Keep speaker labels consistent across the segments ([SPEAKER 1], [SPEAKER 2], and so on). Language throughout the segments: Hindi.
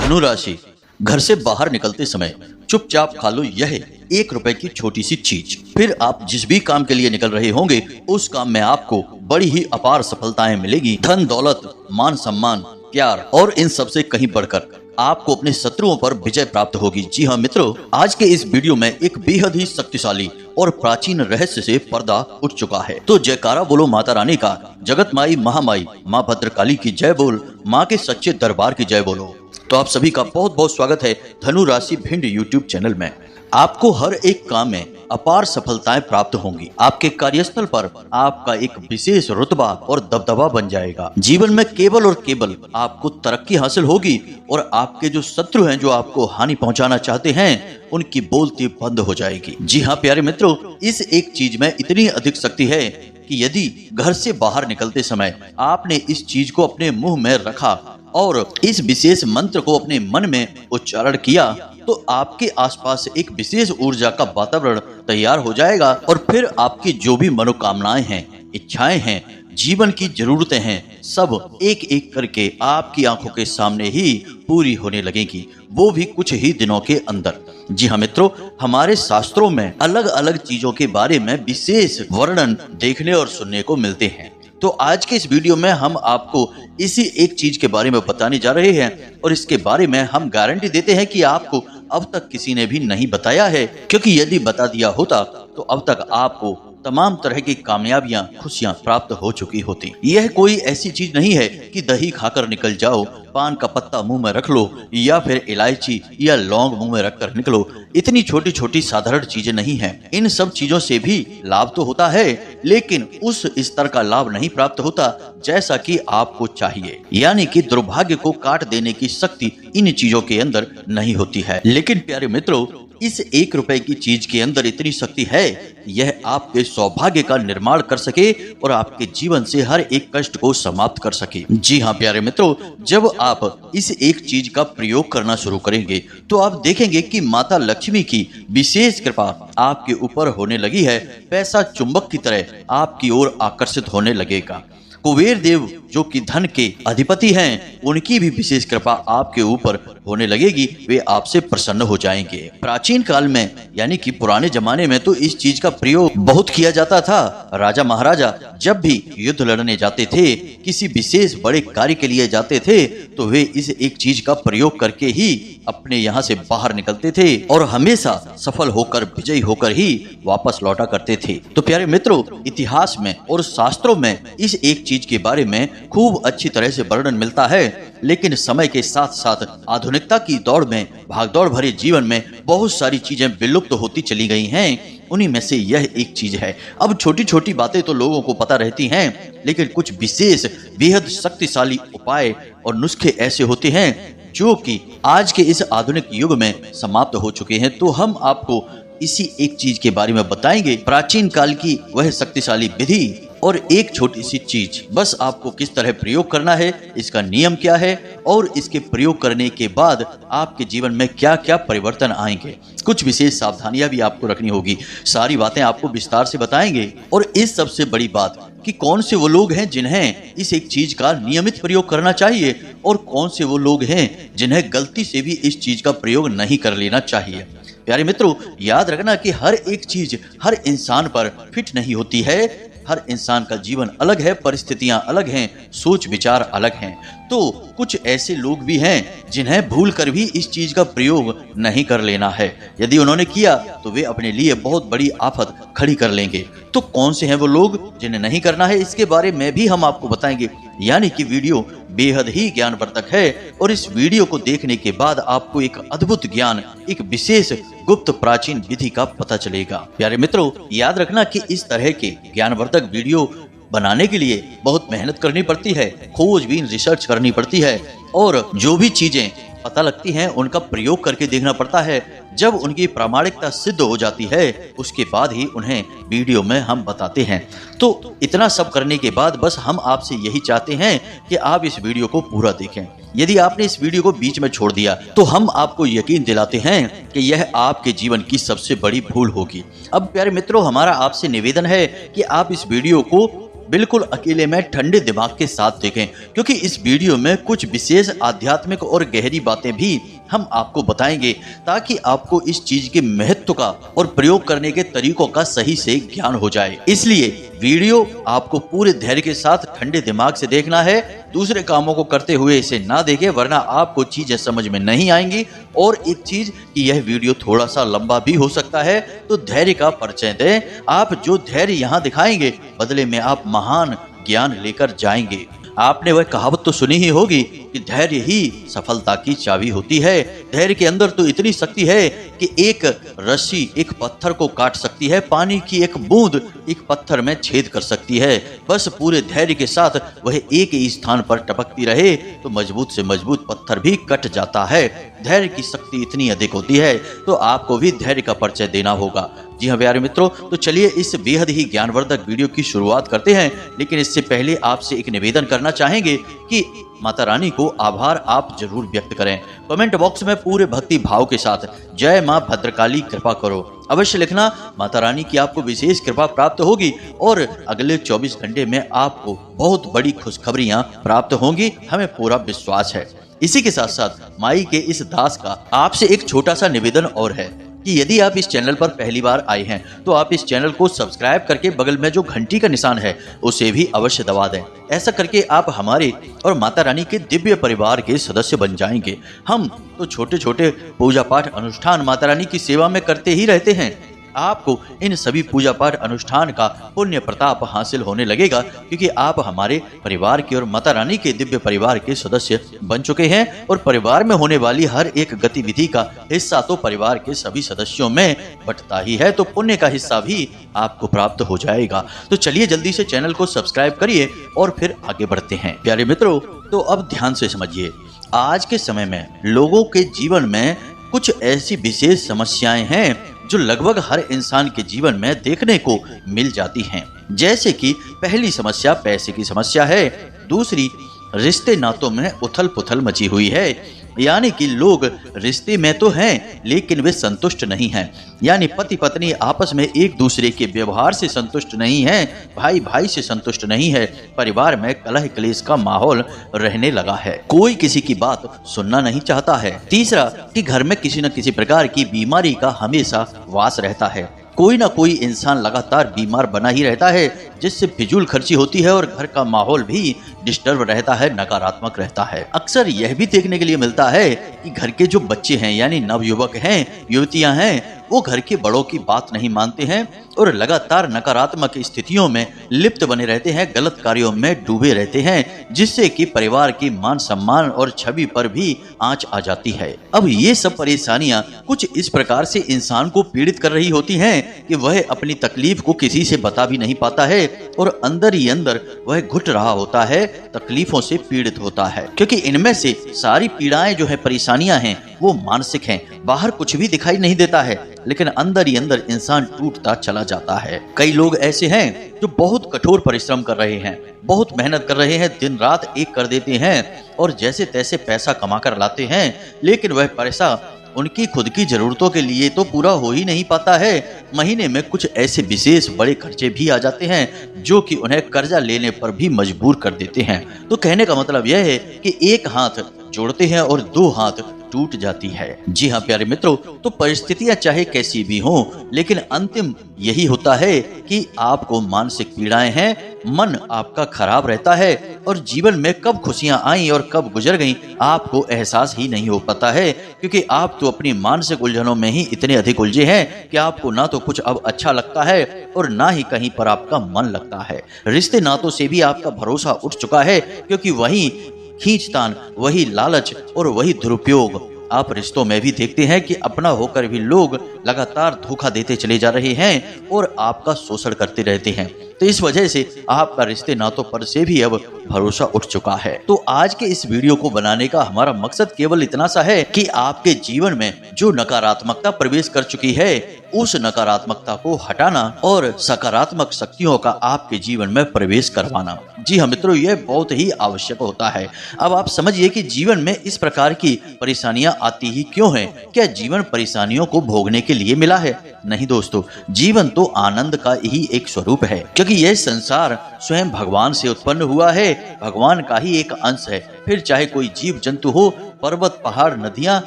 [SPEAKER 1] धनु राशि, घर से बाहर निकलते समय चुपचाप खा लो यह 1 रुपए की छोटी सी चीज। फिर आप जिस भी काम के लिए निकल रहे होंगे उस काम में आपको बड़ी ही अपार सफलताएं मिलेगी। धन दौलत, मान सम्मान, प्यार और इन सबसे कहीं बढ़कर आपको अपने शत्रुओं पर विजय प्राप्त होगी। जी हाँ मित्रों, आज के इस वीडियो में एक बेहद ही शक्तिशाली और प्राचीन रहस्य से पर्दा उठ चुका है। तो जयकारा बोलो माता रानी का, जगत माई महामाई माँ भद्रकाली की जय बोल, माँ के सच्चे दरबार की जय बोलो। तो आप सभी का बहुत बहुत स्वागत है धनु राशि भिंड यूट्यूब चैनल में। आपको हर एक काम में अपार सफलताएं प्राप्त होंगी। आपके कार्यस्थल पर आपका एक विशेष रुतबा और दबदबा बन जाएगा। जीवन में केवल और केवल आपको तरक्की हासिल होगी और आपके जो शत्रु हैं, जो आपको हानि पहुंचाना चाहते हैं, उनकी बोलती बंद हो जाएगी। जी हाँ प्यारे मित्रों, इस एक चीज में इतनी अधिक शक्ति है कि यदि घर से बाहर निकलते समय आपने इस चीज को अपने मुंह में रखा और इस विशेष मंत्र को अपने मन में उच्चारण किया तो आपके आसपास एक विशेष ऊर्जा का वातावरण तैयार हो जाएगा और फिर आपकी जो भी मनोकामनाएं हैं, इच्छाएं हैं, जीवन की जरूरतें हैं, सब एक एक करके आपकी आंखों के सामने ही पूरी होने लगेगी, वो भी कुछ ही दिनों के अंदर। जी हाँ मित्रों, हमारे शास्त्रों में अलग अलग चीजों के बारे में विशेष वर्णन देखने और सुनने को मिलते हैं। तो आज के इस वीडियो में हम आपको इसी एक चीज के बारे में बताने जा रहे हैं और इसके बारे में हम गारंटी देते हैं कि आपको अब तक किसी ने भी नहीं बताया है, क्योंकि यदि बता दिया होता तो अब तक आपको तमाम तरह की कामयाबियां, खुशियां प्राप्त हो चुकी होती। यह कोई ऐसी चीज नहीं है कि दही खाकर निकल जाओ, पान का पत्ता मुंह में रख लो या फिर इलायची या लौंग मुंह में रखकर निकलो। इतनी छोटी छोटी साधारण चीजें नहीं हैं। इन सब चीजों से भी लाभ तो होता है, लेकिन उस स्तर का लाभ नहीं प्राप्त होता जैसा कि आपको चाहिए। यानी कि दुर्भाग्य को काट देने की शक्ति इन चीजों के अंदर नहीं होती है। लेकिन प्यारे मित्रों, इस 1 रुपए की चीज के अंदर इतनी शक्ति है, यह आपके सौभाग्य का निर्माण कर सके और आपके जीवन से हर एक कष्ट को समाप्त कर सके। जी हाँ प्यारे मित्रों, जब आप इस एक चीज का प्रयोग करना शुरू करेंगे तो आप देखेंगे कि माता लक्ष्मी की विशेष कृपा आपके ऊपर होने लगी है। पैसा चुंबक की तरह आपकी ओर आकर्षित होने लगेगा। कुबेर देव जो कि धन के अधिपति हैं, उनकी भी विशेष कृपा आपके ऊपर होने लगेगी। वे आपसे प्रसन्न हो जाएंगे। प्राचीन काल में यानी कि पुराने जमाने में तो इस चीज का प्रयोग बहुत किया जाता था। राजा महाराजा जब भी युद्ध लड़ने जाते थे, किसी विशेष बड़े कार्य के लिए जाते थे, तो वे इस एक चीज का प्रयोग करके ही अपने यहाँ से बाहर निकलते थे और हमेशा सफल होकर, विजयी होकर ही वापस लौटा करते थे। तो प्यारे मित्रों, इतिहास में और शास्त्रों में इस एक चीज के बारे में खूब अच्छी तरह से वर्णन मिलता है। लेकिन समय के साथ साथ आधुनिकता की दौड़ में, भागदौड़ भरे जीवन में बहुत सारी चीजें विलुप्त होती चली गई हैं। उन्हीं में से यह एक चीज है। अब छोटी छोटी बातें तो लोगों को पता रहती हैं, लेकिन कुछ विशेष बेहद शक्तिशाली उपाय और नुस्खे ऐसे होते हैं जो कि आज के इस आधुनिक युग में समाप्त हो चुके हैं। तो हम आपको इसी एक चीज के बारे में बताएंगे, प्राचीन काल की वह शक्तिशाली विधि और एक छोटी सी चीज, बस आपको किस तरह प्रयोग करना है, इसका नियम क्या है और इसके प्रयोग करने के बाद आपके जीवन में क्या क्या परिवर्तन आएंगे। कुछ विशेष सावधानियां भी आपको रखनी होगी। सारी बातें आपको विस्तार से बताएंगे। और इस सबसे बड़ी बात कि कौन से वो लोग हैं जिन्हें इस एक चीज का नियमित प्रयोग करना चाहिए और कौन से वो लोग हैं जिन्हें गलती से भी इस चीज का प्रयोग नहीं कर लेना चाहिए। प्यारे मित्रों, याद रखना कि हर एक चीज हर इंसान पर फिट नहीं होती है। हर इंसान का जीवन अलग है, परिस्थितियां अलग हैं, सोच विचार अलग हैं। तो कुछ ऐसे लोग भी हैं जिन्हें भूल कर भी इस चीज का प्रयोग नहीं कर लेना है। यदि उन्होंने किया तो वे अपने लिए बहुत बड़ी आफत खड़ी कर लेंगे। तो कौन से हैं वो लोग जिन्हें नहीं करना है, इसके बारे में भी हम आपको बताएंगे। यानी कि वीडियो बेहद ही ज्ञानवर्धक है और इस वीडियो को देखने के बाद आपको एक अद्भुत ज्ञान, एक विशेष गुप्त प्राचीन विधि का पता चलेगा। प्यारे मित्रों, याद रखना कि इस तरह के ज्ञानवर्धक वीडियो बनाने के लिए बहुत मेहनत करनी पड़ती है, खोजबीन रिसर्च करनी पड़ती है और जो भी चीजें पता लगती हैं उनका प्रयोग करके देखना पड़ता है। जब उनकी प्रामाणिकता सिद्ध हो जाती है उसके बाद ही उन्हें वीडियो में हम बताते हैं। तो इतना सब करने के बाद बस हम आपसे यही चाहते हैं कि आप इस वीडियो को पूरा देखें। यदि आपने इस वीडियो को बीच में छोड़ दिया तो हम आपको यकीन दिलाते हैं कि यह आपके जीवन की सबसे बड़ी भूल होगी। अब प्यारे मित्रों, हमारा आपसे निवेदन है कि आप इस वीडियो को बिल्कुल अकेले में ठंडे दिमाग के साथ देखें, क्योंकि इस वीडियो में कुछ विशेष आध्यात्मिक और गहरी बातें भी हम आपको बताएंगे, ताकि आपको इस चीज के महत्व का और प्रयोग करने के तरीकों का सही से ज्ञान हो जाए। इसलिए वीडियो आपको पूरे धैर्य के साथ ठंडे दिमाग से देखना है। दूसरे कामों को करते हुए इसे ना देखें, वरना आपको चीजें समझ में नहीं आएंगी। और एक चीज कि यह वीडियो थोड़ा सा लंबा भी हो सकता है, तो धैर्य का परिचय दें। आप जो धैर्य यहाँ दिखाएंगे, बदले में आप महान ज्ञान लेकर जाएंगे। आपने वह कहावत तो सुनी ही होगी कि धैर्य ही सफलता की चाबी होती है। धैर्य के अंदर तो इतनी शक्ति है कि एक रस्सी एक पत्थर को काट सकती है, पानी की एक बूंद एक पत्थर में छेद कर सकती है। बस पूरे धैर्य के साथ वह एक ही स्थान पर टपकती रहे तो मजबूत से मजबूत पत्थर भी कट जाता है। धैर्य की शक्ति इतनी अधिक होती है, तो आपको भी धैर्य का परिचय देना होगा। जी हाँ प्यारे मित्रों, तो चलिए इस बेहद ही ज्ञानवर्धक वीडियो की शुरुआत करते हैं। लेकिन इससे पहले आपसे एक निवेदन करना चाहेंगे कि माता रानी को आभार आप जरूर व्यक्त करें। कमेंट बॉक्स में पूरे भक्ति भाव के साथ जय मां भद्रकाली कृपा करो अवश्य लिखना। माता रानी की आपको विशेष कृपा प्राप्त होगी और अगले 24 घंटे में आपको बहुत बड़ी खुशखबरियां प्राप्त होंगी, हमें पूरा विश्वास है। इसी के साथ साथ माई के इस दास का आपसे एक छोटा सा निवेदन और है कि यदि आप इस चैनल पर पहली बार आए हैं तो आप इस चैनल को सब्सक्राइब करके बगल में जो घंटी का निशान है उसे भी अवश्य दबा दें। ऐसा करके आप हमारे और माता रानी के दिव्य परिवार के सदस्य बन जाएंगे। हम तो छोटे छोटे पूजा पाठ अनुष्ठान माता रानी की सेवा में करते ही रहते हैं। आपको इन सभी पूजा पाठ अनुष्ठान का पुण्य प्रताप हासिल होने लगेगा, क्योंकि आप हमारे परिवार के और माता रानी के दिव्य परिवार के सदस्य बन चुके हैं। और परिवार में होने वाली हर एक गतिविधि का हिस्सा तो परिवार के सभी सदस्यों में बंटता ही है, तो पुण्य का हिस्सा भी आपको प्राप्त हो जाएगा। तो चलिए जल्दी से चैनल को सब्सक्राइब करिए और फिर आगे बढ़ते हैं। प्यारे मित्रों, तो अब ध्यान से समझिए, आज के समय में लोगों के जीवन में कुछ ऐसी विशेष समस्याएं हैं जो लगभग हर इंसान के जीवन में देखने को मिल जाती हैं। जैसे कि पहली समस्या पैसे की समस्या है, दूसरी रिश्ते नातों में उथल पुथल मची हुई है, यानी कि लोग रिश्ते में तो हैं लेकिन वे संतुष्ट नहीं हैं, यानी पति पत्नी आपस में एक दूसरे के व्यवहार से संतुष्ट नहीं हैं, भाई भाई से संतुष्ट नहीं है, परिवार में कलह क्लेश का माहौल रहने लगा है, कोई किसी की बात सुनना नहीं चाहता है। तीसरा कि घर में किसी न किसी प्रकार की बीमारी का हमेशा वास रहता है, कोई ना कोई इंसान लगातार बीमार बना ही रहता है, जिससे फिजूल खर्ची होती है और घर का माहौल भी डिस्टर्ब रहता है, नकारात्मक रहता है। अक्सर यह भी देखने के लिए मिलता है कि घर के जो बच्चे हैं यानी नवयुवक हैं, युवतियां हैं, वो घर के बड़ों की बात नहीं मानते हैं और लगातार नकारात्मक स्थितियों में लिप्त बने रहते हैं, गलत कार्यों में डूबे रहते हैं, जिससे कि परिवार की मान सम्मान और छवि पर भी आंच आ जाती है। अब ये सब परेशानियां कुछ इस प्रकार से इंसान को पीड़ित कर रही होती हैं कि वह अपनी तकलीफ को किसी से बता भी नहीं पाता है और अंदर ही अंदर वह घुट रहा होता है, तकलीफों से पीड़ित होता है। क्योंकि इनमें से सारी पीड़ाएं जो है, परेशानियां हैं, वो मानसिक हैं, बाहर कुछ भी दिखाई नहीं देता है, लेकिन अंदर ही अंदर इंसान टूटता चला जाता है। कई लोग ऐसे हैं जो बहुत कठोर परिश्रम कर रहे हैं, बहुत मेहनत कर रहे हैं, दिन रात एक कर देते हैं और जैसे तैसे पैसा कमा कर लाते हैं, लेकिन वह पैसा उनकी खुद की जरूरतों के लिए तो पूरा हो ही नहीं पाता है। महीने में कुछ ऐसे विशेष बड़े खर्चे भी आ जाते हैं जो कि उन्हें कर्जा लेने पर भी मजबूर कर देते हैं। तो कहने का मतलब यह है कि एक हाथ जोड़ते हैं और दो हाथ टूट जाती है। जी हाँ प्यारे मित्रों, तो परिस्थितियां चाहे कैसी भी हों, लेकिन अंतिम यही होता है कि आपको मानसिक पीड़ाएं हैं, मन आपका खराब रहता है और जीवन में कब खुशियां आई और कब गुजर गईं आपको एहसास ही नहीं हो पाता है, क्योंकि आप तो अपनी मानसिक उलझनों में ही इतने अधिक उलझे हैं कि आपको ना तो कुछ अब अच्छा लगता है और ना ही कहीं पर आपका मन लगता है। रिश्ते नातों से भी आपका भरोसा उठ चुका है, क्योंकि वही खींचतान, वही लालच और वही दुरुपयोग आप रिश्तों में भी देखते हैं कि अपना होकर भी लोग लगातार धोखा देते चले जा रहे हैं और आपका शोषण करते रहते हैं। तो इस वजह से आपका रिश्ते नातों पर से भी अब भरोसा उठ चुका है। तो आज के इस वीडियो को बनाने का हमारा मकसद केवल इतना सा है कि आपके जीवन में जो नकारात्मकता प्रवेश कर चुकी है, उस नकारात्मकता को हटाना और सकारात्मक शक्तियों का आपके जीवन में प्रवेश करवाना। जी हाँ मित्रों, यह बहुत ही आवश्यक होता है। अब आप समझिए कि जीवन में इस प्रकार की परेशानियां आती ही क्यों हैं? क्या जीवन परेशानियों को भोगने के के लिए मिला है? नहीं दोस्तों, जीवन तो आनंद का ही एक स्वरूप है, क्योंकि यह संसार स्वयं भगवान से उत्पन्न हुआ है, भगवान का ही एक अंश है। फिर चाहे कोई जीव जंतु हो, पर्वत पहाड़ नदियां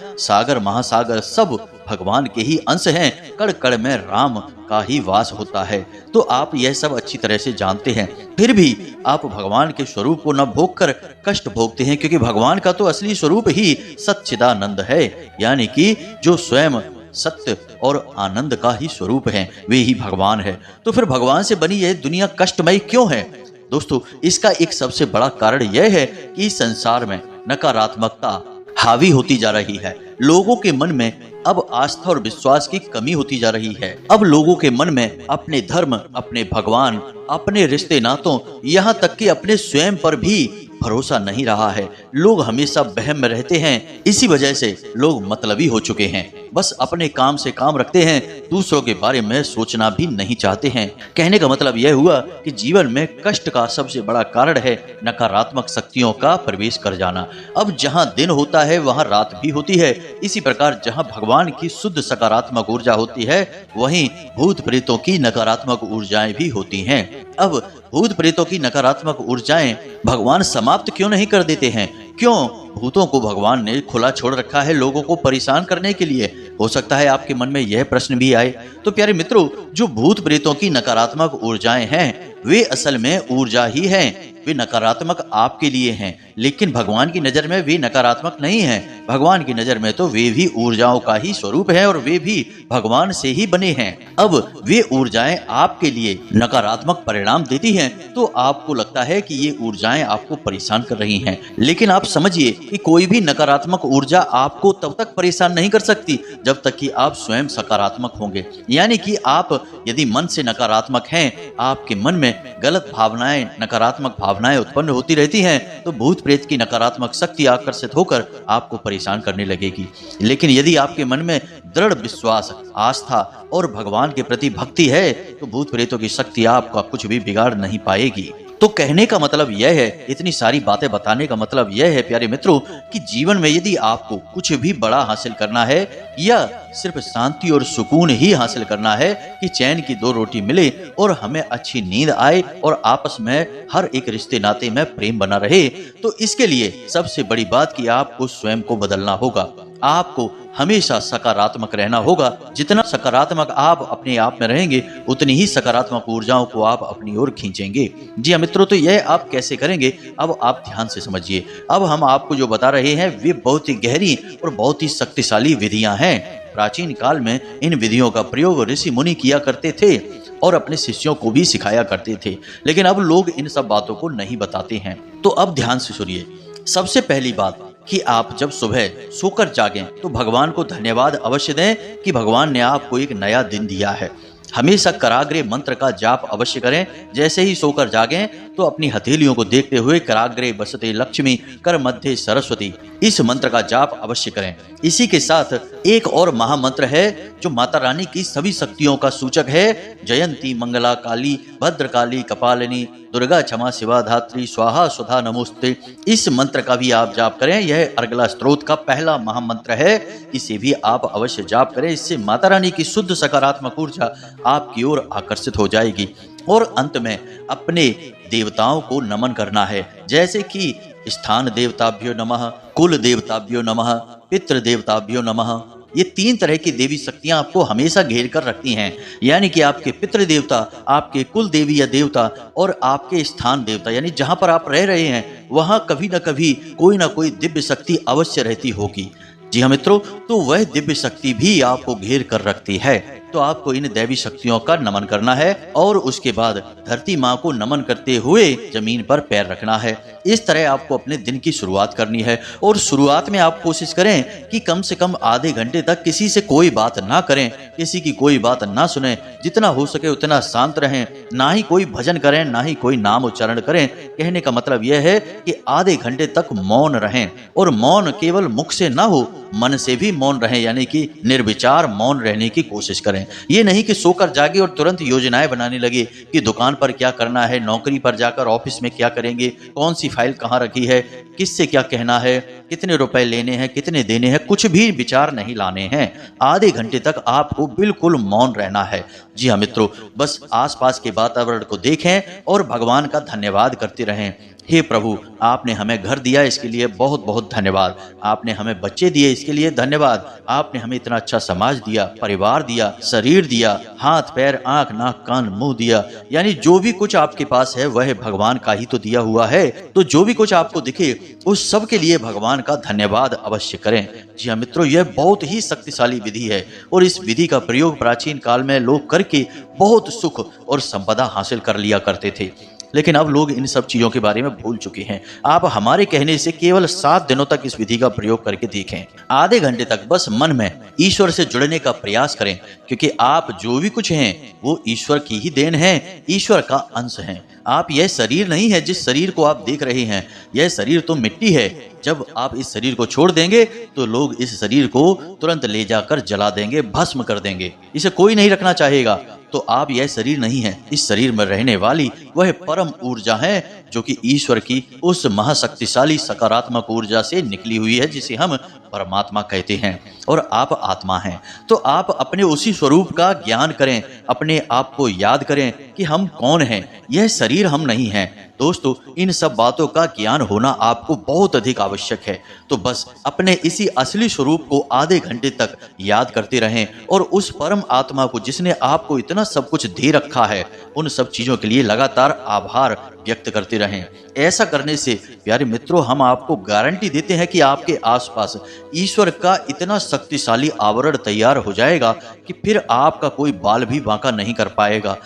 [SPEAKER 1] सागर महासागर सब भगवान के ही अंश हैं। कण कण में राम का ही वास होता है। तो आप यह सब अच्छी तरह से जानते हैं, फिर भी आप भगवान के स्वरूप को न भोग कर कष्ट भोगते हैं, क्योंकि भगवान का तो असली स्वरूप ही सच्चिदानंद है, यानी कि जो स्वयं सत्य और आनंद का ही स्वरूप है, वे ही भगवान है। तो फिर भगवान से बनी यह दुनिया कष्टमयी क्यों है? दोस्तों, इसका एक सबसे बड़ा कारण यह है कि संसार में नकारात्मकता हावी होती जा रही है। लोगों के मन में अब आस्था और विश्वास की कमी होती जा रही है। अब लोगों के मन में अपने धर्म, अपने भगवान, अपने रिश्ते नातों, यहाँ तक कि अपने स्वयं पर भी भरोसा नहीं रहा है। लोग हमेशा वहम में रहते हैं। इसी वजह से लोग मतलबी हो चुके हैं, बस अपने काम से काम रखते हैं, दूसरों के बारे में सोचना भी नहीं चाहते हैं। कहने का मतलब यह हुआ कि जीवन में कष्ट का सबसे बड़ा कारण है नकारात्मक शक्तियों का प्रवेश कर जाना। अब जहाँ दिन होता है वहाँ रात भी होती है। इसी प्रकार जहाँ भगवान की शुद्ध सकारात्मक ऊर्जा होती है, वहीं भूत प्रेतों की नकारात्मक ऊर्जाएं भी होती हैं। अब भूत प्रेतों की नकारात्मक ऊर्जाएं भगवान समाप्त क्यों नहीं कर देते हैं? क्यों भूतों को भगवान ने खुला छोड़ रखा है लोगों को परेशान करने के लिए? हो सकता है आपके मन में यह प्रश्न भी आए। तो प्यारे मित्रों, जो भूत प्रेतों की नकारात्मक ऊर्जाएं हैं, वे असल में ऊर्जा ही हैं। वे नकारात्मक आपके लिए हैं, लेकिन भगवान की नजर में वे नकारात्मक नहीं हैं। भगवान की नजर में तो वे भी ऊर्जाओं का ही स्वरूप है और वे भी भगवान से ही बने हैं। अब वे ऊर्जाएं आपके लिए नकारात्मक परिणाम देती हैं, तो आपको लगता है कि ये ऊर्जाएं आपको परेशान कर रही हैं। लेकिन आप समझिए कि कोई भी नकारात्मक ऊर्जा आपको तब तक परेशान नहीं कर सकती जब तक कि आप स्वयं सकारात्मक होंगे। यानी कि आप यदि मन से नकारात्मक हैं, आपके मन में गलत भावनाएं, नकारात्मक भावनाएं उत्पन्न होती रहती हैं, तो भूत प्रेत की नकारात्मक शक्ति आकर्षित होकर आपको परेशान करने लगेगी। लेकिन यदि आपके मन में दृढ़ विश्वास, आस्था और भगवान के प्रति भक्ति है, तो भूत प्रेतों की शक्ति आपका कुछ भी बिगाड़ नहीं पाएगी। तो कहने का मतलब यह है, इतनी सारी बातें बताने का मतलब यह है प्यारे मित्रों, कि जीवन में यदि आपको कुछ भी बड़ा हासिल करना है या सिर्फ शांति और सुकून ही हासिल करना है कि चैन की 2 रोटी मिले और हमें अच्छी नींद आए और आपस में हर एक रिश्ते नाते में प्रेम बना रहे, तो इसके लिए सबसे बड़ी बात कि आपको स्वयं को बदलना होगा। आपको हमेशा सकारात्मक रहना होगा। जितना सकारात्मक आप अपने आप में रहेंगे, उतनी ही सकारात्मक ऊर्जाओं को आप अपनी ओर खींचेंगे। जी हाँ मित्रों, तो यह आप कैसे करेंगे, अब आप ध्यान से समझिए। अब हम आपको जो बता रहे हैं वे बहुत ही गहरी और बहुत ही शक्तिशाली विधियां हैं। प्राचीन काल में इन विधियों का प्रयोग ऋषि मुनि किया करते थे और अपने शिष्यों को भी सिखाया करते थे, लेकिन अब लोग इन सब बातों को नहीं बताते हैं। तो अब ध्यान से सुनिए। सबसे पहली बात कि आप जब सुबह सोकर जागें तो भगवान को धन्यवाद अवश्य दें कि भगवान ने आपको एक नया दिन दिया है। हमेशा कराग्रे मंत्र का जाप अवश्य करें। जैसे ही सोकर जागें तो अपनी हथेलियों को देखते हुए कराग्रे बसते लक्ष्मी, कर मध्य सरस्वती, इस मंत्र का जाप अवश्य करें। इसी के साथ एक और महामंत्र है जो माता रानी की सभी शक्तियों का सूचक है। जयंती मंगला काली भद्रकाली कपालिनी दुर्गा क्षमा शिवा धात्री स्वाहा सुधा नमोस्ते, इस मंत्र का भी आप जाप करें। यह अर्गला स्त्रोत का पहला महामंत्र है, इसे भी आप अवश्य जाप करें। इससे माता रानी की शुद्ध सकारात्मक ऊर्जा आपकी ओर आकर्षित हो जाएगी। और अंत में अपने देवताओं को नमन करना है, जैसे कि स्थान देवताभ्यो नमः, कुल देवताभ्यो नमः, पितृ देवताभ्यो नमः। ये 3 तरह की देवी शक्तियां आपको हमेशा घेर कर रखती हैं, यानी कि आपके पितृ देवता, आपके कुल देवी या देवता और आपके स्थान देवता, यानी जहां पर आप रह रहे हैं वहां कभी न कभी कोई ना कोई दिव्य शक्ति अवश्य रहती होगी। जी हाँ मित्रों, तो वह दिव्य शक्ति भी आपको घेर कर रखती है। तो आपको इन दैवी शक्तियों का नमन करना है और उसके बाद धरती माँ को नमन करते हुए जमीन पर पैर रखना है। इस तरह आपको अपने दिन की शुरुआत करनी है। और शुरुआत में आप कोशिश करें कि कम से कम आधे घंटे तक किसी से कोई बात ना करें, किसी की कोई बात ना सुने। जितना हो सके उतना शांत रहें, ना ही कोई भजन करें, ना ही कोई नाम उच्चारण करें। कहने का मतलब यह है कि आधे घंटे तक मौन रहें, और मौन केवल मुख से ना हो मन से भी मौन रहें, यानी कि निर्विचार मौन रहने की कोशिश करें। ये नहीं कि सोकर जागे और तुरंत योजनाएं बनाने लगे कि दुकान पर क्या करना है, नौकरी पर जाकर ऑफिस में क्या करेंगे, कौन सी फाइल कहाँ रखी है, किससे क्या कहना है, कितने रुपए लेने हैं, कितने देने हैं, कुछ भी विचार नहीं लाने हैं। आधे घंटे तक आपको बिल्कुल मौन रहना है। जी हाँ मित्रों, बस आसपास के वातावरण को देखें और भगवान का धन्यवाद करते रहें। हे प्रभु, आपने हमें घर दिया, इसके लिए बहुत बहुत धन्यवाद। आपने हमें बच्चे दिए, इसके लिए धन्यवाद। आपने हमें इतना अच्छा समाज दिया, परिवार दिया, शरीर दिया, हाथ पैर आंख नाक कान मुंह दिया। यानी जो भी कुछ आपके पास है वह भगवान का ही तो दिया हुआ है। तो जो भी कुछ आपको दिखे उस सब के लिए भगवान का धन्यवाद अवश्य करें। जी हाँ मित्रों, यह बहुत ही शक्तिशाली विधि है और इस विधि का प्रयोग प्राचीन काल में लोग करके बहुत सुख और संपदा हासिल कर लिया करते थे। लेकिन अब लोग इन सब चीजों के बारे में भूल चुके हैं। आप हमारे कहने से केवल 7 दिनों तक इस विधि का प्रयोग करके देखें। आधे घंटे तक बस मन में ईश्वर से जुड़ने का प्रयास करें, क्योंकि आप जो भी कुछ हैं वो ईश्वर की ही देन है, ईश्वर का अंश हैं। आप यह शरीर नहीं है जिस शरीर को आप देख रहे हैं, यह शरीर तो मिट्टी है। जब आप इस शरीर को छोड़ देंगे तो लोग इस शरीर को तुरंत ले जाकर जला देंगे, भस्म कर देंगे। इसे कोई नहीं रखना चाहेगा। तो आप यह शरीर नहीं है, इस शरीर में रहने वाली वह परम ऊर्जा है जो कि ईश्वर की उस महाशक्तिशाली सकारात्मक ऊर्जा से निकली हुई है, जिसे हम परमात्मा कहते हैं और आप आत्मा हैं। तो आप अपने उसी स्वरूप का ज्ञान करें, अपने आप को याद करें कि हम कौन हैं, यह शरीर हम नहीं हैं। दोस्तों, इन सब बातों का ज्ञान होना आपको बहुत अधिक आवश्यक है। तो बस अपने इसी असली स्वरूप को आधे घंटे तक याद करते रहें और उस परम आत्मा को, जिसने आपको इतना सब कुछ दे रखा है, उन सब चीजों के लिए लगातार आभार व्यक्त करते रहें। ऐसा करने से प्यारे मित्रों, हम आपको गारंटी देते हैं कि आपके आसपास ईश्वर का इतना शक्तिशाली आवरण तैयार हो जाएगा कि फिर आपका कोई बाल भी बांका नहीं कर पाएगा।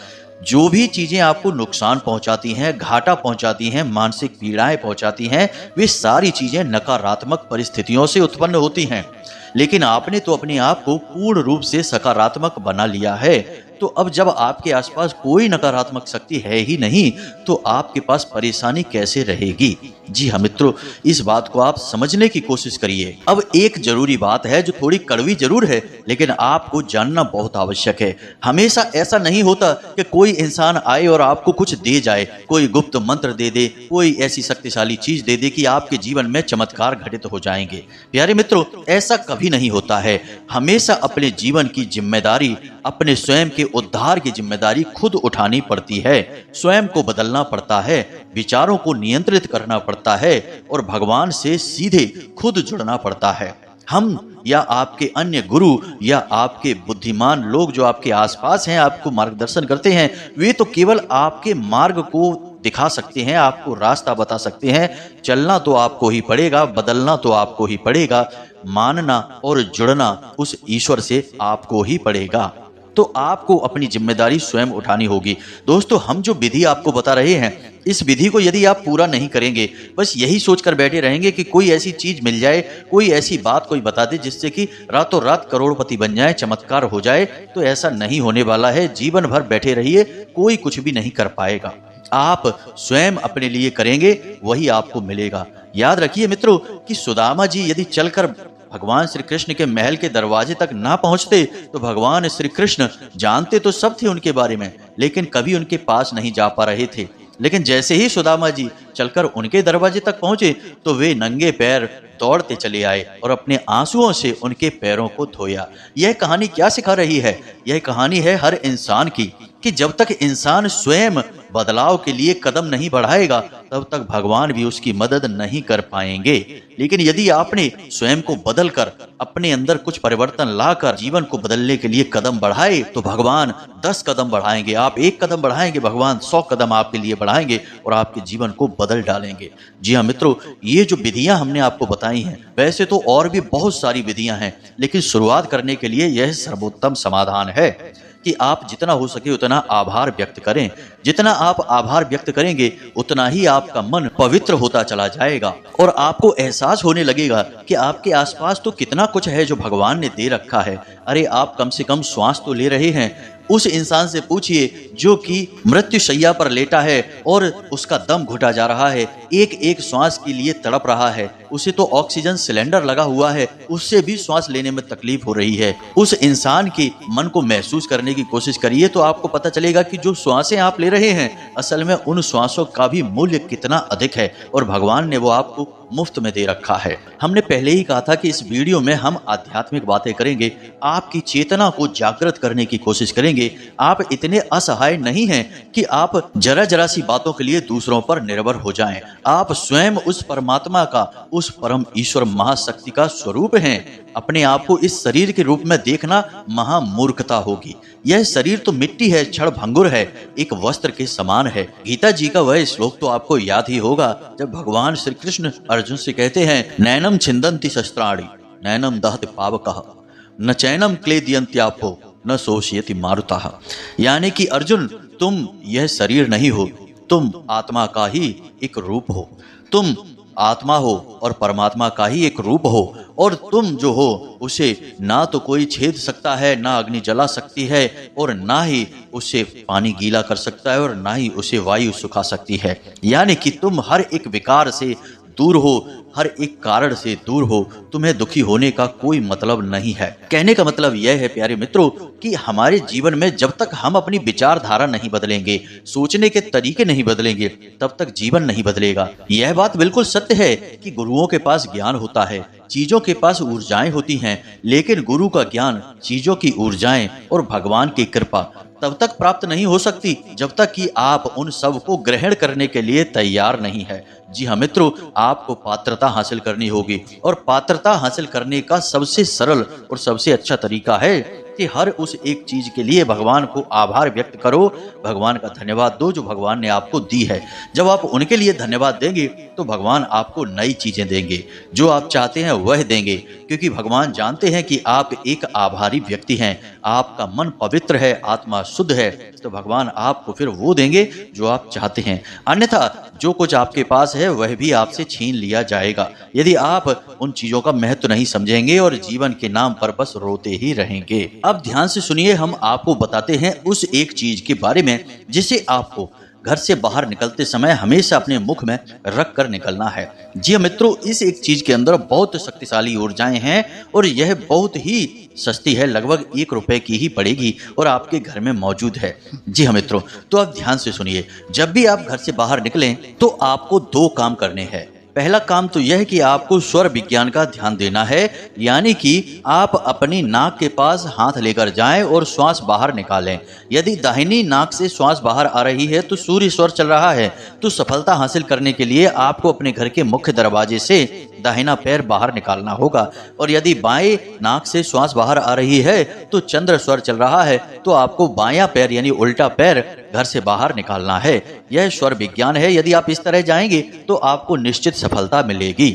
[SPEAKER 1] जो भी चीजें आपको नुकसान पहुंचाती हैं, घाटा पहुंचाती हैं, मानसिक पीड़ाएं पहुंचाती हैं, वे सारी चीजें नकारात्मक परिस्थितियों से उत्पन्न होती हैं। लेकिन आपने तो अपने आप को पूर्ण रूप से सकारात्मक बना लिया है। तो अब जब आपके आसपास कोई नकारात्मक शक्ति है ही नहीं, तो आपके पास परेशानी कैसे रहेगी? जी हाँ मित्रों, इस बात को आप समझने की कोशिश करिए। अब एक जरूरी बात है जो थोड़ी कड़वी जरूर है, लेकिन आपको जानना बहुत आवश्यक है। हमेशा ऐसा नहीं होता कि कोई इंसान आए और आपको कुछ दे जाए, कोई गुप्त मंत्र दे दे, कोई ऐसी शक्तिशाली चीज दे दे कि आपके जीवन में चमत्कार घटित हो जाएंगे। प्यारे मित्रों, ऐसा कभी नहीं होता है। हमेशा अपने जीवन की जिम्मेदारी, अपने स्वयं के उद्धार की जिम्मेदारी खुद उठानी पड़ती है। स्वयं को बदलना पड़ता है, विचारों को नियंत्रित करना पड़ता है और भगवान से सीधे खुद जुड़ना पड़ता है। हम या आपके अन्य गुरु या आपके बुद्धिमान लोग जो आपके आसपास हैं, आपको मार्गदर्शन करते हैं, वे तो केवल आपके मार्ग को दिखा सकते हैं, आपको रास्ता बता सकते हैं। चलना तो आपको ही पड़ेगा, बदलना तो आपको ही पड़ेगा, मानना और जुड़ना उस ईश्वर से आपको ही पड़ेगा। तो आपको अपनी जिम्मेदारी स्वयं उठानी होगी। दोस्तों, हम जो विधि आपको बता रहे हैं, इस विधि को यदि आप पूरा नहीं करेंगे, बस यही सोचकर बैठे रहेंगे कि कोई ऐसी चीज मिल जाए, कोई ऐसी बात कोई बता दे जिससे कि रातों रात करोड़पति बन जाए, चमत्कार हो जाए, तो ऐसा नहीं होने वाला है। जीवन भर बैठे रहिए, कोई कुछ भी नहीं कर पाएगा। आप स्वयं अपने लिए करेंगे, वही आपको मिलेगा। याद रखिए मित्रों कि सुदामा जी यदि चलकर भगवान श्री कृष्ण के महल के दरवाजे तक ना पहुंचते, तो भगवान श्री कृष्ण जानते तो सब थे उनके बारे में, लेकिन कभी उनके पास नहीं जा पा रहे थे। लेकिन जैसे ही सुदामा जी चलकर उनके दरवाजे तक पहुंचे, तो वे नंगे पैर दौड़ते चले आए और अपने आंसुओं से उनके पैरों को धोया। यह कहानी क्या सिखा रही है? यह कहानी है हर इंसान की कि जब तक इंसान स्वयं बदलाव के लिए कदम नहीं बढ़ाएगा, तब तक भगवान भी उसकी मदद नहीं कर पाएंगे। लेकिन यदि आपने स्वयं को बदलकर, अपने अंदर कुछ परिवर्तन लाकर जीवन को बदलने के लिए कदम बढ़ाए, तो भगवान 10 कदम बढ़ाएंगे। आप 1 कदम बढ़ाएंगे, भगवान 100 कदम आपके लिए बढ़ाएंगे और आपके जीवन को बदल डालेंगे। जी हाँ मित्रों, ये जो विधियां हमने आपको बताई हैं, वैसे तो और भी बहुत सारी विधियां हैं, लेकिन शुरुआत करने के लिए यह सर्वोत्तम समाधान है कि आप जितना हो सके उतना आभार व्यक्त करें। जितना आप आभार व्यक्त करेंगे, उतना ही आपका मन पवित्र होता चला जाएगा और आपको एहसास होने लगेगा कि आपके आसपास तो कितना कुछ है जो भगवान ने दे रखा है। अरे, आप कम से कम श्वास तो ले रहे हैं। उस इंसान से पूछिए जो कि मृत्यु शैया पर लेटा है और उसका दम घुटा जा रहा है, एक एक श्वास के लिए तड़प रहा है, उसे तो ऑक्सीजन सिलेंडर लगा हुआ है, उससे भी श्वास लेने में तकलीफ हो रही है। उस इंसान के मन को महसूस करने की कोशिश करिए तो आपको पता चलेगा कि जो श्वासें आप ले रहे हैं असल में उन श्वासों का भी मूल्य कितना अधिक है और भगवान ने वो आपको मुफ्त में दे रखा है। हमने पहले ही कहा था कि इस वीडियो में हम आध्यात्मिक बातें करेंगे, आपकी चेतना को जागृत करने की कोशिश करेंगे। आप इतने असहाय नहीं हैं कि आप जरा जरा सी बातों के लिए दूसरों पर निर्भर हो जाएं। आप स्वयं उस परमात्मा का, उस परम ईश्वर महाशक्ति का स्वरूप हैं। अपने आप को इस शरीर के रूप में देखना महामूर्खता होगी। यह शरीर तो मिट्टी है, क्षण भंगुर है, एक वस्त्र के समान है। गीता जी का वह श्लोक तो आपको याद ही होगा जब भगवान श्री कृष्ण अर्जुन से कहते हैं, नैनम छिंदन्ति शस्त्राणि नैनम दहति पावकः न चैनम क्लेदयन्त्यापो न शोषयति मारुतः। यानी कि अर्जुन, तुम यह शरीर नहीं हो, तुम आत्मा का ही एक रूप हो। तुम आत्मा हो और परमात्मा का ही एक रूप हो, और तुम जो हो उसे ना तो कोई छेद सकता है, ना अग्नि जला सकती है, और ना ही उसे पानी गीला कर सकता है, और ना ही उसे वायु सुखा सकती है। यानी कि तुम हर एक विकार से दूर हो, हर एक कारण से दूर हो, तुम्हें दुखी होने का कोई मतलब नहीं है। कहने का मतलब यह है प्यारे मित्रों कि हमारे जीवन में जब तक हम अपनी विचारधारा नहीं बदलेंगे, सोचने के तरीके नहीं बदलेंगे, तब तक जीवन नहीं बदलेगा। यह बात बिल्कुल सत्य है कि गुरुओं के पास ज्ञान होता है, चीजों के पास ऊर्जाएं होती हैं, लेकिन गुरु का ज्ञान, चीजों की ऊर्जाएं और भगवान की कृपा तब तक प्राप्त नहीं हो सकती जब तक कि आप उन सब को ग्रहण करने के लिए तैयार नहीं है। जी हाँ मित्रों, आपको पात्रता हासिल करनी होगी, और पात्रता हासिल करने का सबसे सरल और सबसे अच्छा तरीका है कि हर उस एक चीज के लिए भगवान को आभार व्यक्त करो, भगवान का धन्यवाद दो जो भगवान ने आपको दी है। जब आप उनके लिए धन्यवाद देंगे तो भगवान आपको नई चीजें देंगे, जो आप चाहते हैं वह देंगे, क्योंकि भगवान जानते हैं कि आप एक आभारी व्यक्ति हैं, आपका मन पवित्र है, आत्मा शुद्ध है, तो भगवान आपको फिर वो देंगे जो आप चाहते हैं। अन्यथा जो कुछ आपके पास है वह भी आपसे छीन लिया जाएगा, यदि आप उन चीजों का महत्व नहीं समझेंगे और जीवन के नाम पर बस रोते ही रहेंगे। अब ध्यान से सुनिए, हम आपको बताते हैं उस एक चीज के बारे में जिसे आपको घर से बाहर निकलते समय हमेशा अपने मुख में रख कर निकलना है। जी मित्रों, इस एक चीज के अंदर बहुत शक्तिशाली ऊर्जाएं हैं और यह बहुत ही सस्ती है, लगभग 1 रुपए की ही पड़ेगी और आपके घर में मौजूद है। जी हाँ मित्रों, तो अब ध्यान से सुनिए, जब भी आप घर से बाहर निकलें तो आपको 2 काम करने हैं। पहला काम तो यह है कि आपको स्वर विज्ञान का ध्यान देना है, यानी कि आप अपनी नाक के पास हाथ लेकर जाएं और श्वास बाहर निकालें। यदि दाहिनी नाक से श्वास बाहर आ रही है तो सूर्य स्वर चल रहा है, तो सफलता हासिल करने के लिए आपको अपने घर के मुख्य दरवाजे से दाहिना पैर बाहर निकालना होगा। और यदि बाएं नाक से श्वास बाहर आ रही है तो चंद्र स्वर चल रहा है, तो आपको बायां पैर यानी उल्टा पैर घर से बाहर निकालना है। यह स्वर विज्ञान है, यदि आप इस तरह जाएंगे तो आपको निश्चित सफलता मिलेगी।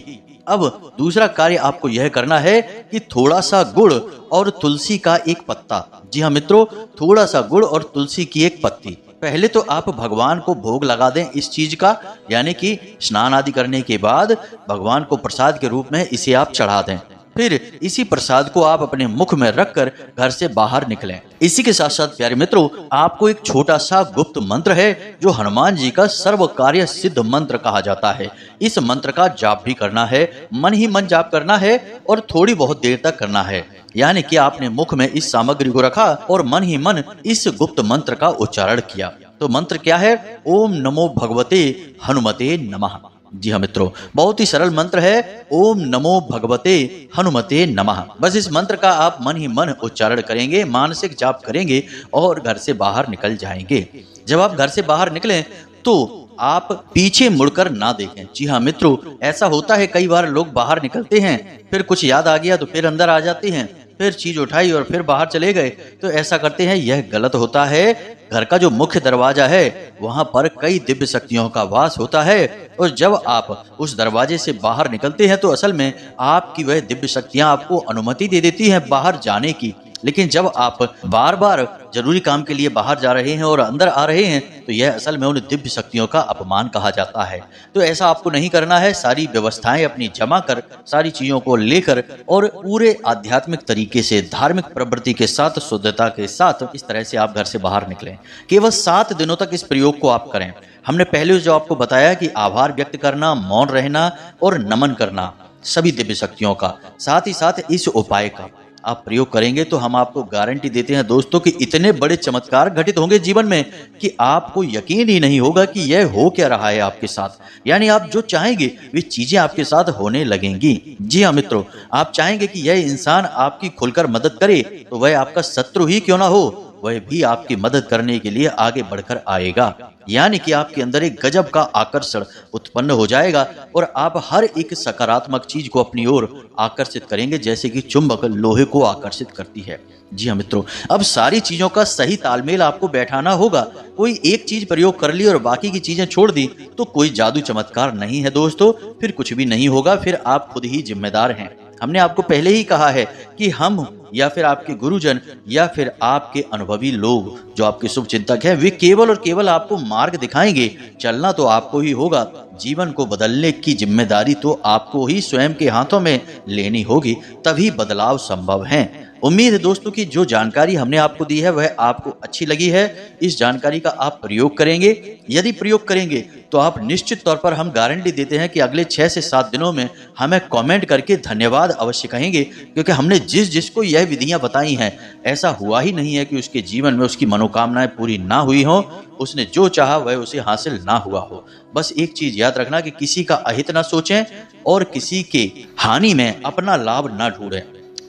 [SPEAKER 1] अब दूसरा कार्य आपको यह करना है कि थोड़ा सा गुड़ और तुलसी का एक पत्ता, जी हाँ मित्रों, थोड़ा सा गुड़ और तुलसी की एक पत्ती, पहले तो आप भगवान को भोग लगा दें इस चीज का, यानी कि स्नान आदि करने के बाद भगवान को प्रसाद के रूप में इसे आप चढ़ा दें। फिर इसी प्रसाद को आप अपने मुख में रखकर घर से बाहर निकलें। इसी के साथ साथ प्यारे मित्रों, आपको एक छोटा सा गुप्त मंत्र है जो हनुमान जी का सर्व कार्य सिद्ध मंत्र कहा जाता है। इस मंत्र का जाप भी करना है, मन ही मन जाप करना है और थोड़ी बहुत देर तक करना है। यानी कि आपने मुख में इस सामग्री को रखा और मन ही मन इस गुप्त मंत्र का उच्चारण किया। तो मंत्र क्या है? ओम नमो भगवते हनुमते नमः। जी हाँ मित्रों, बहुत ही सरल मंत्र है, ओम नमो भगवते हनुमते नमः। बस इस मंत्र का आप मन ही मन उच्चारण करेंगे, मानसिक जाप करेंगे और घर से बाहर निकल जाएंगे। जब आप घर से बाहर निकलें तो आप पीछे मुड़कर ना देखें। जी हाँ मित्रों, ऐसा होता है, कई बार लोग बाहर निकलते हैं, फिर कुछ याद आ गया तो फिर अंदर आ जाते हैं, फिर चीज उठाई और फिर बाहर चले गए, तो ऐसा करते हैं, यह गलत होता है। घर का जो मुख्य दरवाजा है वहां पर कई दिव्य शक्तियों का वास होता है, और जब आप उस दरवाजे से बाहर निकलते हैं तो असल में आपकी वह दिव्य शक्तियां आपको अनुमति दे देती हैं बाहर जाने की। लेकिन जब आप बार बार जरूरी काम के लिए बाहर जा रहे हैं और अंदर आ रहे हैं तो यह असल में उन दिव्य शक्तियों का अपमान कहा जाता है। तो ऐसा आपको नहीं करना है। सारी व्यवस्थाएं अपनी जमा कर, सारी चीजों को लेकर और पूरे आध्यात्मिक तरीके से, धार्मिक प्रवृत्ति के साथ, शुद्धता के साथ इस तरह से आप घर से बाहर निकलें। केवल 7 दिनों तक इस प्रयोग को आप करें। हमने पहले जो आपको बताया कि आभार व्यक्त करना, मौन रहना और नमन करना सभी दिव्य शक्तियों का, साथ ही साथ इस उपाय का आप प्रयोग करेंगे तो हम आपको गारंटी देते हैं दोस्तों कि इतने बड़े चमत्कार घटित होंगे जीवन में कि आपको यकीन ही नहीं होगा कि यह हो क्या रहा है आपके साथ। यानी आप जो चाहेंगे वे चीजें आपके साथ होने लगेंगी। जी हाँ मित्रों, आप चाहेंगे कि यह इंसान आपकी खुलकर मदद करे तो वह आपका शत्रु ही क्यों ना हो, वह भी आपकी मदद करने के लिए आगे बढ़कर आएगा। यानी कि आपके अंदर एक गजब का आकर्षण उत्पन्न हो जाएगा और आप हर एक सकारात्मक चीज को अपनी ओर आकर्षित करेंगे, जैसे कि चुंबक लोहे को आकर्षित करती है। जी हाँ मित्रों, अब सारी चीजों का सही तालमेल आपको बैठाना होगा। कोई एक चीज प्रयोग कर ली और बाकी की चीजें छोड़ दी तो कोई जादू चमत्कार नहीं है दोस्तों, फिर कुछ भी नहीं होगा, फिर आप खुद ही जिम्मेदार हैं। हमने आपको पहले ही कहा है कि हम या फिर आपके गुरुजन या फिर आपके अनुभवी लोग जो आपके शुभ चिंतक हैं, वे केवल और केवल आपको मार्ग दिखाएंगे। चलना तो आपको ही होगा, जीवन को बदलने की जिम्मेदारी तो आपको ही स्वयं के हाथों में लेनी होगी, तभी बदलाव संभव है। उम्मीद है दोस्तों कि जो जानकारी हमने आपको दी है वह आपको अच्छी लगी है। इस जानकारी का आप प्रयोग करेंगे। यदि प्रयोग करेंगे तो आप निश्चित तौर पर हम गारंटी देते हैं कि अगले 6 से 7 दिनों में हमें कमेंट करके धन्यवाद अवश्य कहेंगे, क्योंकि हमने जिसको यह विधियां बताई हैं ऐसा हुआ ही नहीं है कि उसके जीवन में उसकी मनोकामनाएं पूरी ना हुई हो, उसने जो चाहा वह उसे हासिल ना हुआ हो। बस एक चीज याद रखना कि किसी का अहित ना सोचें और किसी के हानि में अपना लाभ ना ढूंढें।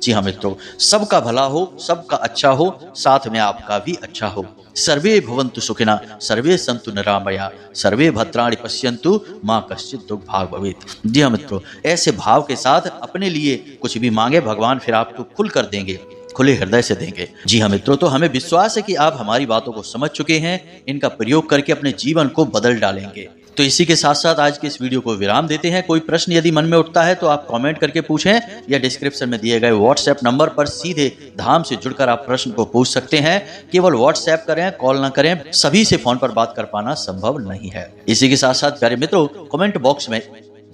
[SPEAKER 1] जी हाँ मित्रों, सबका भला हो, सबका अच्छा हो, साथ में आपका भी अच्छा हो। सर्वे भवन्तु सुखिनः, सर्वे सन्तु निरामया, सर्वे भद्राणि पश्यन्तु, माँ कश्चित् दुर्भाग् भवेत्। जी हाँ मित्रों, ऐसे भाव के साथ अपने लिए कुछ भी मांगे, भगवान फिर आपको खुल कर देंगे, खुले हृदय से देंगे। जी हाँ मित्रों, तो हमें विश्वास है कि आप हमारी बातों को समझ चुके हैं, इनका प्रयोग करके अपने जीवन को बदल डालेंगे। तो इसी के साथ साथ आज के इस वीडियो को विराम देते हैं। कोई प्रश्न यदि मन में उठता है तो आप कमेंट करके पूछें या डिस्क्रिप्शन में दिए गए व्हाट्सएप नंबर पर सीधे धाम से जुड़कर आप प्रश्न को पूछ सकते हैं। केवल व्हाट्सएप करें, कॉल ना करें, सभी से फोन पर बात कर पाना संभव नहीं है। इसी के साथ साथ प्यारे मित्रों, कमेंट बॉक्स में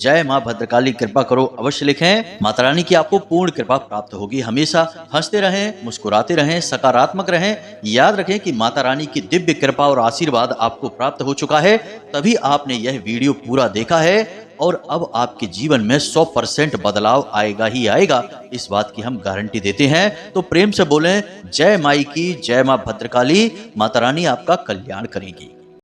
[SPEAKER 1] जय माँ भद्रकाली कृपा करो अवश्य लिखें। माता रानी की आपको पूर्ण कृपा प्राप्त होगी। हमेशा हंसते रहें, मुस्कुराते रहें, सकारात्मक रहें। याद रखें कि माता रानी की दिव्य कृपा और आशीर्वाद आपको प्राप्त हो चुका है, तभी आपने यह वीडियो पूरा देखा है और अब आपके जीवन में 100% बदलाव आएगा ही आएगा, इस बात की हम गारंटी देते हैं। तो प्रेम से बोलें जय माई की, जय माँ भद्रकाली। माता रानी आपका कल्याण करेगी।